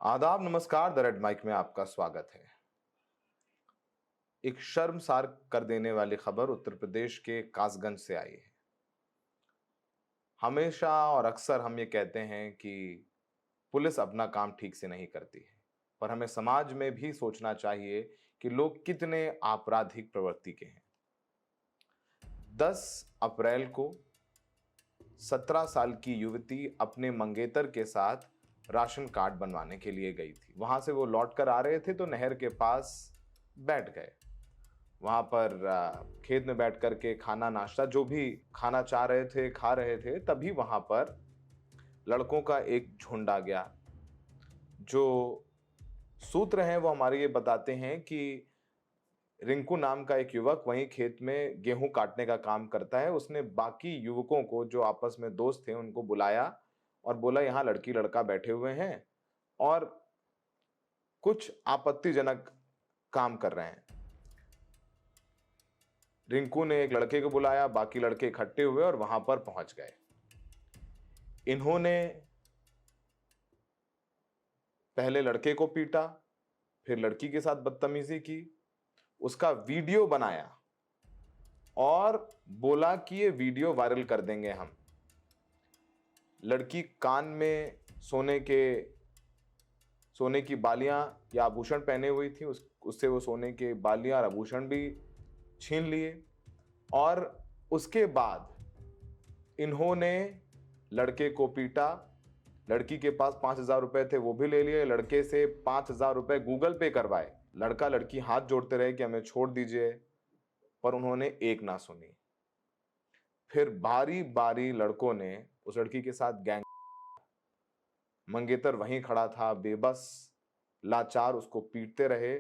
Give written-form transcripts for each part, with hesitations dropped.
आदाब नमस्कार। The red mic में आपका स्वागत है। एक शर्मसार कर देने वाली खबर उत्तर प्रदेश के कासगंज से आई है। हमेशा और अक्सर हम ये कहते हैं कि पुलिस अपना काम ठीक से नहीं करती है, पर हमें समाज में भी सोचना चाहिए कि लोग कितने आपराधिक प्रवृत्ति के हैं। 10 अप्रैल को 17 साल की युवती अपने मंगेतर के साथ राशन कार्ड बनवाने के लिए गई थी। वहां से वो लौट कर आ रहे थे तो नहर के पास बैठ गए। वहां पर खेत में बैठ कर के खाना नाश्ता जो भी खाना चाह रहे थे खा रहे थे। तभी वहां पर लड़कों का एक झुंड आ गया। जो सूत्र हैं वो हमारे ये बताते हैं कि रिंकू नाम का एक युवक वहीं खेत में गेहूं काटने का काम करता है। उसने बाकी युवकों को जो आपस में दोस्त थे उनको बुलाया और बोला यहाँ लड़की लड़का बैठे हुए हैं और कुछ आपत्तिजनक काम कर रहे हैं। रिंकू ने एक लड़के को बुलाया, बाकी लड़के इकट्ठे हुए और वहां पर पहुंच गए। इन्होंने पहले लड़के को पीटा, फिर लड़की के साथ बदतमीजी की, उसका वीडियो बनाया और बोला कि ये वीडियो वायरल कर देंगे हम। लड़की कान में सोने की बालियां या आभूषण पहने हुई थी, उससे वो सोने के बालियां और आभूषण भी छीन लिए। और उसके बाद इन्होंने लड़के को पीटा। लड़की के पास 5,000 रुपए थे, वो भी ले लिए। लड़के से 5,000 रुपए गूगल पे करवाए। लड़का लड़की हाथ जोड़ते रहे कि हमें छोड़ दीजिए, पर उन्होंने एक ना सुनी। फिर बारी बारी लड़कों ने उस लड़की के साथ गैंग। मंगेतर वहीं खड़ा था, बेबस लाचार, उसको पीटते रहे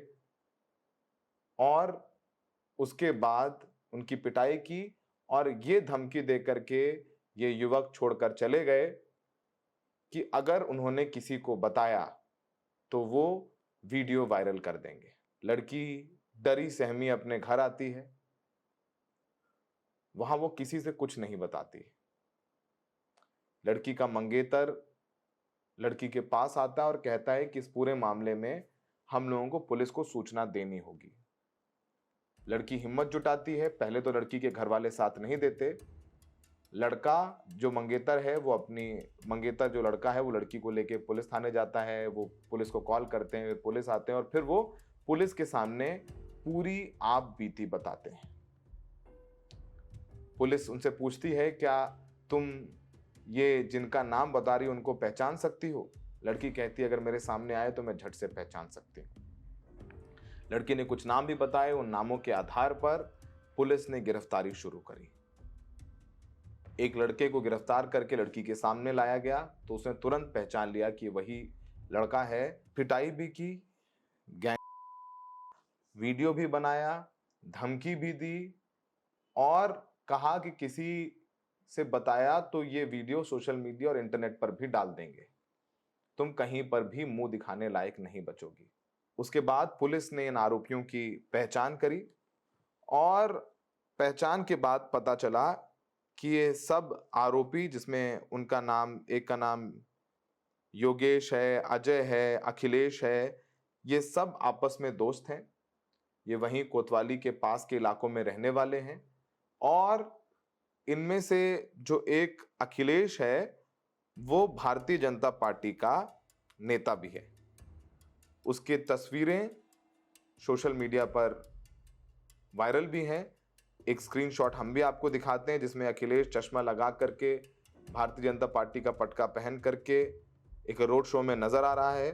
और उसके बाद उनकी पिटाई की और ये धमकी देकर के ये युवक छोड़कर चले गए कि अगर उन्होंने किसी को बताया तो वो वीडियो वायरल कर देंगे। लड़की डरी सहमी अपने घर आती है। वहां वो किसी से कुछ नहीं बताती। लड़की का मंगेतर लड़की के पास आता है और कहता है कि इस पूरे मामले में हम लोगों को पुलिस को सूचना देनी होगी। लड़की हिम्मत जुटाती है। पहले तो लड़की के घर वाले साथ नहीं देते। लड़का जो मंगेतर है वो मंगेतर जो लड़का है वो लड़की को लेके पुलिस थाने जाता है। वो पुलिस को कॉल करते हैं, पुलिस आते हैं और फिर वो पुलिस के सामने पूरी आप बीती बताते हैं। पुलिस उनसे पूछती है, क्या तुम ये जिनका नाम बता रही हो उनको पहचान सकती हो? लड़की कहती है, अगर मेरे सामने आए तो मैं झट से पहचान सकती हूँ। लड़की ने कुछ नाम भी बताए। उन नामों के आधार पर पुलिस ने गिरफ्तारी शुरू करी। एक लड़के को गिरफ्तार करके लड़की के सामने लाया गया तो उसने तुरंत पहचान लिया कि वही लड़का है। पिटाई भी की, गैंग वीडियो भी बनाया, धमकी भी दी और कहा कि किसी से बताया तो ये वीडियो सोशल मीडिया और इंटरनेट पर भी डाल देंगे, तुम कहीं पर भी मुंह दिखाने लायक नहीं बचोगी। उसके बाद पुलिस ने इन आरोपियों की पहचान करी और पहचान के बाद पता चला कि ये सब आरोपी, जिसमें उनका नाम, एक का नाम योगेश है, अजय है, अखिलेश है, ये सब आपस में दोस्त हैं। ये वहीं कोतवाली के पास के इलाकों में रहने वाले हैं और इनमें से जो एक अखिलेश है वो भारतीय जनता पार्टी का नेता भी है। उसकी तस्वीरें सोशल मीडिया पर वायरल भी हैं। एक स्क्रीनशॉट हम भी आपको दिखाते हैं जिसमें अखिलेश चश्मा लगा करके भारतीय जनता पार्टी का पटका पहन करके एक रोड शो में नजर आ रहा है।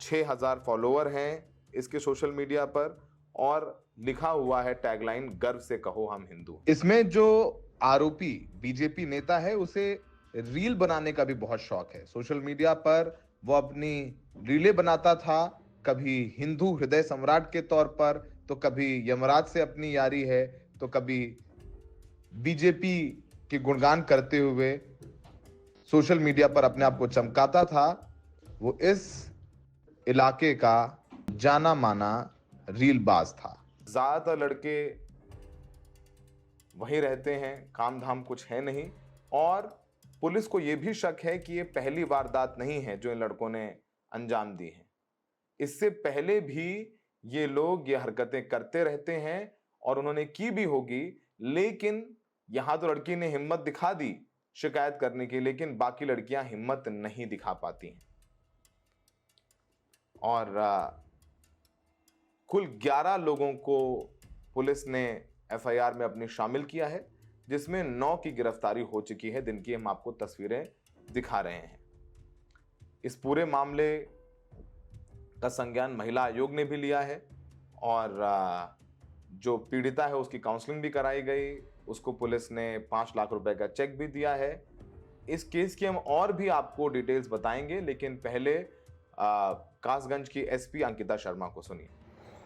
6,000 फॉलोअर हैं इसके सोशल मीडिया पर और लिखा हुआ है टैगलाइन, गर्व से कहो हम हिंदू। इसमें जो आरोपी बीजेपी नेता है उसे रील बनाने का भी बहुत शौक है। सोशल मीडिया पर वो अपनी रीलें बनाता था, कभी हिंदू हृदय सम्राट के तौर पर, तो कभी यमराज से अपनी यारी है, तो कभी बीजेपी के गुणगान करते हुए सोशल मीडिया पर अपने आप को चमकाता था। वो इस इलाके का जाना माना रीलबाज था। ज्यादातर लड़के वहीं रहते हैं, काम धाम कुछ है नहीं और पुलिस को यह भी शक है कि ये पहली वारदात नहीं है जो इन लड़कों ने अंजाम दी है। इससे पहले भी ये लोग ये हरकतें करते रहते हैं और उन्होंने की भी होगी, लेकिन यहां तो लड़की ने हिम्मत दिखा दी शिकायत करने की, लेकिन बाकी लड़कियां हिम्मत नहीं दिखा पाती हैं। और कुल 11 लोगों को पुलिस ने एफआईआर में अपनी शामिल किया है, जिसमें 9 की गिरफ्तारी हो चुकी है, जिनकी हम आपको तस्वीरें दिखा रहे हैं। इस पूरे मामले का संज्ञान महिला आयोग ने भी लिया है और जो पीड़िता है उसकी काउंसलिंग भी कराई गई, उसको पुलिस ने 5 लाख रुपए का चेक भी दिया है। इस केस की हम और भी आपको डिटेल्स बताएंगे, लेकिन पहले कासगंज की एसपी अंकिता शर्मा को सुनिए।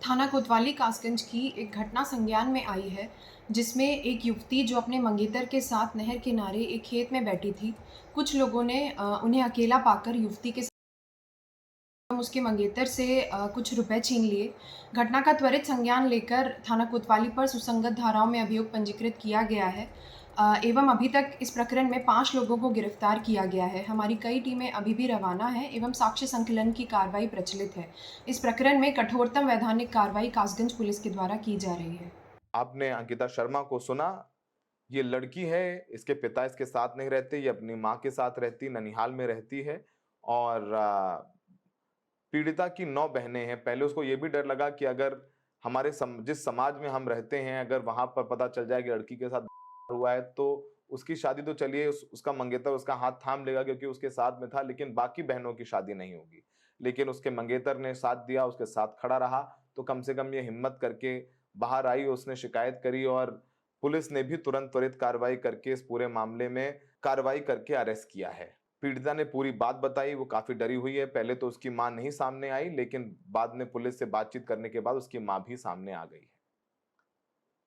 थाना कोतवाली कासगंज की एक घटना संज्ञान में आई है, जिसमें एक युवती जो अपने मंगेतर के साथ नहर किनारे एक खेत में बैठी थी, कुछ लोगों ने उन्हें अकेला पाकर युवती के उसके मंगेतर से कुछ रुपए छीन लिए। घटना का त्वरित संज्ञान लेकर थाना कोतवाली पर सुसंगत धाराओं में अभियोग पंजीकृत किया गया है एवं अभी तक इस प्रकरण में 5 लोगों को गिरफ्तार किया गया है। हमारी कई टीमें अभी भी रवाना हैं एवं साक्ष्य संकलन की कार्रवाई प्रचलित है। इस प्रकरण में कठोरतम वैधानिक कार्रवाई कासगंज पुलिस के द्वारा की जा रही है। आपने अंकिता शर्मा को सुना। ये लड़की है, इसके पिता इसके साथ नहीं रहते, ये अपनी माँ के साथ रहती, ननिहाल में रहती है और पीड़िता की 9 बहनें हैं। पहले उसको ये भी डर लगा कि अगर हमारे जिस समाज में हम रहते हैं, अगर वहां पर पता चल जाए कि लड़की के साथ हुआ है तो उसकी शादी तो चलिए उसका मंगेतर उसका हाथ थाम लेगा क्योंकि उसके साथ में था, लेकिन बाकी बहनों की शादी नहीं होगी। लेकिन उसके मंगेतर ने साथ दिया, उसके साथ खड़ा रहा, तो कम से कम ये हिम्मत करके बाहर आई, उसने शिकायत करी और पुलिस ने भी तुरंत त्वरित कार्रवाई करके इस पूरे मामले में कार्रवाई करके अरेस्ट किया है। पीड़िता ने पूरी बात बताई, वो काफी डरी हुई है। पहले तो उसकी मां नहीं सामने आई, लेकिन बाद में पुलिस से बातचीत करने के बाद उसकी मां भी सामने आ गई है।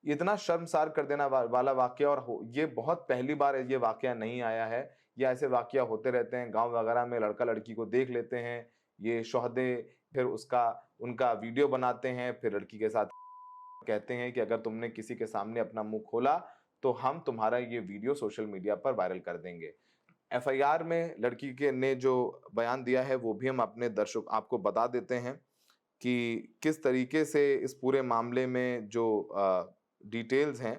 इतना शर्मसार कर देना वाला वाकया, और ये बहुत पहली बार ये वाकया नहीं आया है। ये ऐसे वाकया होते रहते हैं गांव वगैरह में, लड़का लड़की को देख लेते हैं, ये शोहदे फिर उनका वीडियो बनाते हैं, फिर लड़की के साथ कहते हैं कि अगर तुमने किसी के सामने अपना मुंह खोला तो हम तुम्हारा ये वीडियो सोशल मीडिया पर वायरल कर देंगे। एफआईआर में लड़की के ने जो बयान दिया है वो भी हम अपने दर्शक आपको बता देते हैं कि किस तरीके से इस पूरे मामले में जो डिटेल्स हैं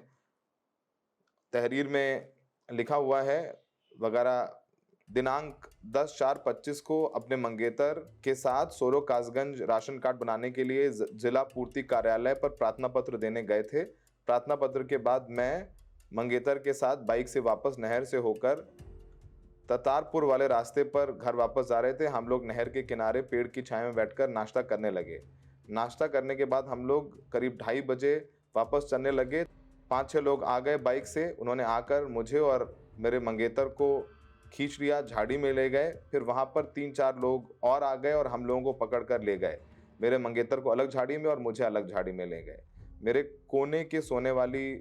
तहरीर में लिखा हुआ है वगैरह। दिनांक 10/4/25 को अपने मंगेतर के साथ सोरो कासगंज राशन कार्ड बनाने के लिए जिला पूर्ति कार्यालय पर प्रार्थना पत्र देने गए थे। प्रार्थना पत्र के बाद मैं मंगेतर के साथ बाइक से वापस नहर से होकर ततारपुर वाले रास्ते पर घर वापस जा रहे थे। हम लोग नहर के किनारे पेड़ की छाया में बैठकर नाश्ता करने लगे। नाश्ता करने के बाद हम लोग करीब 2:30 बजे वापस चलने लगे। 5-6 लोग आ गए बाइक से, उन्होंने आकर मुझे और मेरे मंगेतर को खींच लिया, झाड़ी में ले गए। फिर वहां पर 3-4 लोग और आ गए और हम लोगों को पकड़ कर ले गए। मेरे मंगेतर को अलग झाड़ी में और मुझे अलग झाड़ी में ले गए। मेरे कोने के सोने वाली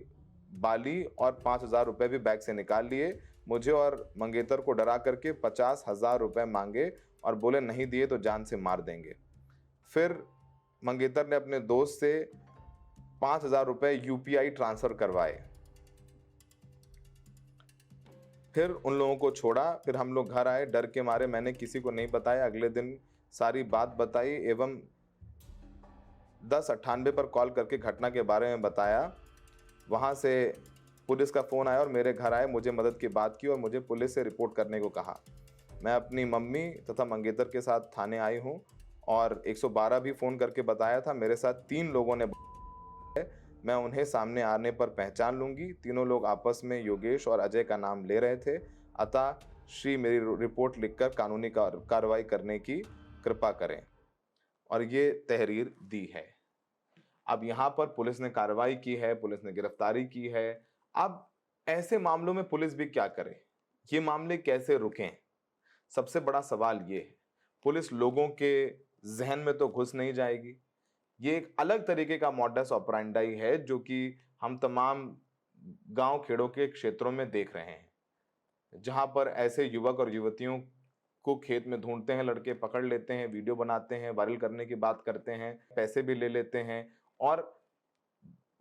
बाली और 5,000 रुपए भी बैग से निकाल लिए। मुझे और मंगेतर को डरा करके 50,000 रुपए मांगे और बोले नहीं दिए तो जान से मार देंगे। फिर मंगेतर ने अपने दोस्त से 5,000 रुपए यूपीआई ट्रांसफर करवाए। फिर उन लोगों को छोड़ा। फिर हम लोग घर आए। डर के मारे मैंने किसी को नहीं बताया। अगले दिन सारी बात बताई एवं 1098 पर कॉल करके घटना के बारे में बताया। वहां से पुलिस का फ़ोन आया और मेरे घर आए, मुझे मदद की बात की और मुझे पुलिस से रिपोर्ट करने को कहा। मैं अपनी मम्मी तथा मंगेतर के साथ थाने आई हूं और 112 भी फ़ोन करके बताया था। मेरे साथ 3 लोगों ने, मैं उन्हें सामने आने पर पहचान लूंगी। तीनों लोग आपस में योगेश और अजय का नाम ले रहे थे। अतः श्री मेरी रिपोर्ट लिखकर कानूनी कार्रवाई करने की कृपा करें। और ये तहरीर दी है। अब यहाँ पर पुलिस ने कार्रवाई की है, पुलिस ने गिरफ्तारी की है। अब ऐसे मामलों में पुलिस भी क्या करे, ये मामले कैसे रुकें? सबसे बड़ा सवाल ये है। पुलिस लोगों के जहन में तो घुस नहीं जाएगी। ये एक अलग तरीके का मॉडस ऑपरेंडाई है जो कि हम तमाम गांव खेड़ों के क्षेत्रों में देख रहे हैं, जहां पर ऐसे युवक और युवतियों को खेत में ढूंढते हैं, लड़के पकड़ लेते हैं, वीडियो बनाते हैं, वायरल करने की बात करते हैं, पैसे भी ले लेते हैं और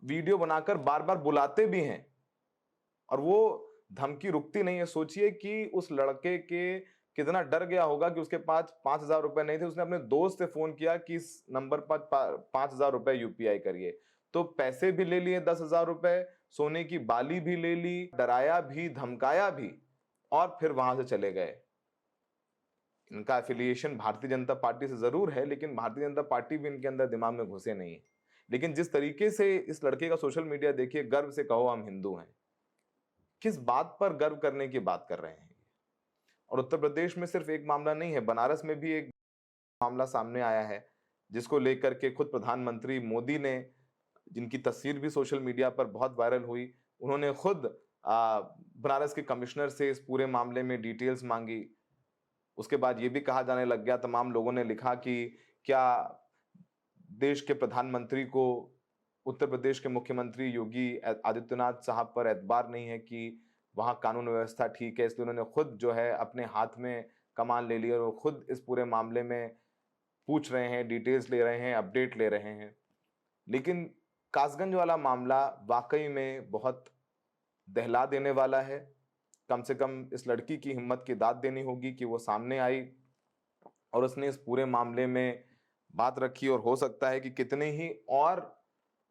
वीडियो बनाकर बार बार बुलाते भी हैं। और वो धमकी रुकती नहीं है। सोचिए कि उस लड़के के कितना डर गया होगा कि उसके पास 5,000 रुपए नहीं थे। उसने अपने दोस्त से फ़ोन किया कि इस नंबर पर 5,000 रुपए यूपीआई करिए। तो पैसे भी ले लिए 10,000 रुपए, सोने की बाली भी ले ली, डराया भी, धमकाया भी और फिर वहां से चले गए। इनका एफिलिएशन भारतीय जनता पार्टी से जरूर है, लेकिन भारतीय जनता पार्टी भी इनके अंदर दिमाग में घुसे नहीं है। लेकिन जिस तरीके से इस लड़के का सोशल मीडिया देखिए, गर्व से कहो हम हिंदू हैं, किस बात पर गर्व करने की बात कर रहे हैं। और उत्तर प्रदेश में सिर्फ एक मामला नहीं है, बनारस में भी एक मामला सामने आया है, जिसको लेकर के खुद प्रधानमंत्री मोदी ने, जिनकी तस्वीर भी सोशल मीडिया पर बहुत वायरल हुई, उन्होंने खुद बनारस के कमिश्नर से इस पूरे मामले में डिटेल्स मांगी। उसके बाद ये भी कहा जाने लग गया, तमाम लोगों ने लिखा कि क्या देश के प्रधानमंत्री को उत्तर प्रदेश के मुख्यमंत्री योगी आदित्यनाथ साहब पर एतबार नहीं है कि वहां कानून व्यवस्था ठीक है, इसलिए उन्होंने खुद जो है अपने हाथ में कमान ले ली और वो खुद इस पूरे मामले में पूछ रहे हैं, डिटेल्स ले रहे हैं, अपडेट ले रहे हैं। लेकिन कासगंज वाला मामला वाकई में बहुत दहला देने वाला है। कम से कम इस लड़की की हिम्मत की दाद देनी होगी कि वो सामने आई और उसने इस पूरे मामले में बात रखी, और हो सकता है कि कितने ही और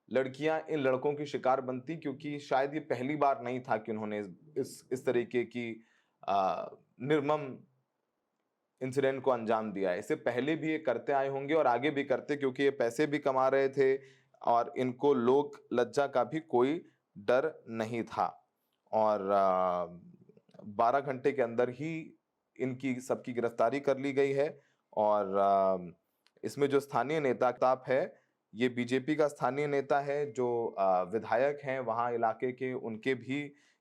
लड़कियां इन लड़कों की शिकार बनती, क्योंकि शायद ये पहली बार नहीं था कि उन्होंने इस तरीके की निर्मम इंसिडेंट को अंजाम दिया है। इससे पहले भी ये करते आए होंगे और आगे भी करते, क्योंकि ये पैसे भी कमा रहे थे और इनको लोक लज्जा का भी कोई डर नहीं था। और 12 घंटे के अंदर ही इनकी सबकी गिरफ्तारी कर ली गई है। और इसमें जो स्थानीय नेता ताप है, ये बीजेपी का स्थानीय नेता है, जो विधायक हैं वहाँ इलाके के, उनके भी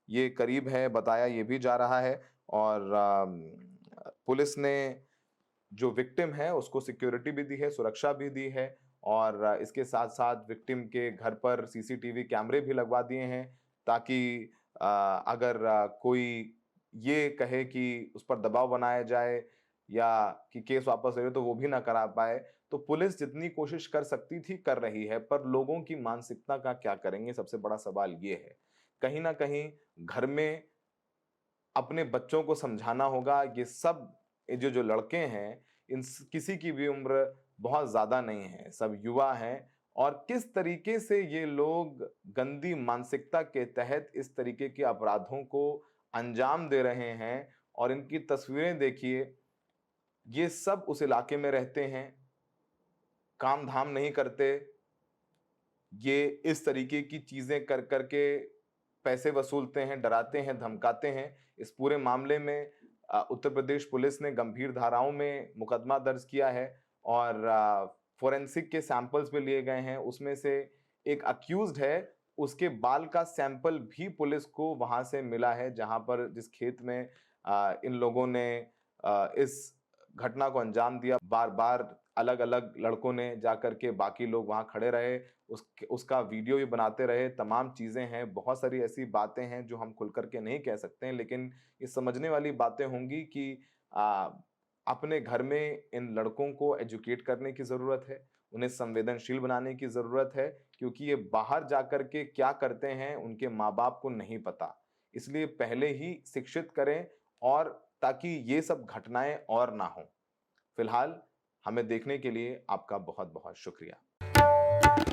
ये करीब है, बताया ये भी जा रहा है। और पुलिस ने जो विक्टिम है उसको सिक्योरिटी भी दी है, सुरक्षा भी दी है, और इसके साथ साथ विक्टिम के घर पर सीसीटीवी कैमरे भी लगवा दिए हैं, ताकि अगर कोई ये कहे कि उस पर दबाव बनाया जाए या कि केस वापस ले लो, तो वो भी ना करा पाए। तो पुलिस जितनी कोशिश कर सकती थी कर रही है, पर लोगों की मानसिकता का क्या करेंगे, सबसे बड़ा सवाल ये है। कहीं ना कहीं घर में अपने बच्चों को समझाना होगा। ये सब जो जो लड़के हैं, इन किसी की भी उम्र बहुत ज्यादा नहीं है, सब युवा हैं, और किस तरीके से ये लोग गंदी मानसिकता के तहत इस तरीके के अपराधों को अंजाम दे रहे हैं। और इनकी तस्वीरें देखिए, ये सब उस इलाके में रहते हैं, काम धाम नहीं करते, ये इस तरीके की चीजें कर करके पैसे वसूलते हैं, डराते हैं, धमकाते हैं। इस पूरे मामले में उत्तर प्रदेश पुलिस ने गंभीर धाराओं में मुकदमा दर्ज किया है और फोरेंसिक के सैंपल्स भी लिए गए हैं। उसमें से एक अक्यूज्ड है, उसके बाल का सैंपल भी पुलिस को वहां से मिला है, जहां पर जिस खेत में इन लोगों ने इस घटना को अंजाम दिया। बार बार अलग अलग लड़कों ने जाकर के, बाकी लोग वहां खड़े रहे, उसका वीडियो भी बनाते रहे। तमाम चीजें हैं, बहुत सारी ऐसी बातें हैं जो हम खुल करके नहीं कह सकते हैं, लेकिन ये समझने वाली बातें होंगी कि अपने घर में इन लड़कों को एजुकेट करने की जरूरत है, उन्हें संवेदनशील बनाने की जरूरत है, क्योंकि ये बाहर जाकर के क्या करते हैं उनके माँ बाप को नहीं पता। इसलिए पहले ही शिक्षित करें, और ताकि ये सब घटनाएं और ना हो। फिलहाल हमें देखने के लिए आपका बहुत बहुत शुक्रिया।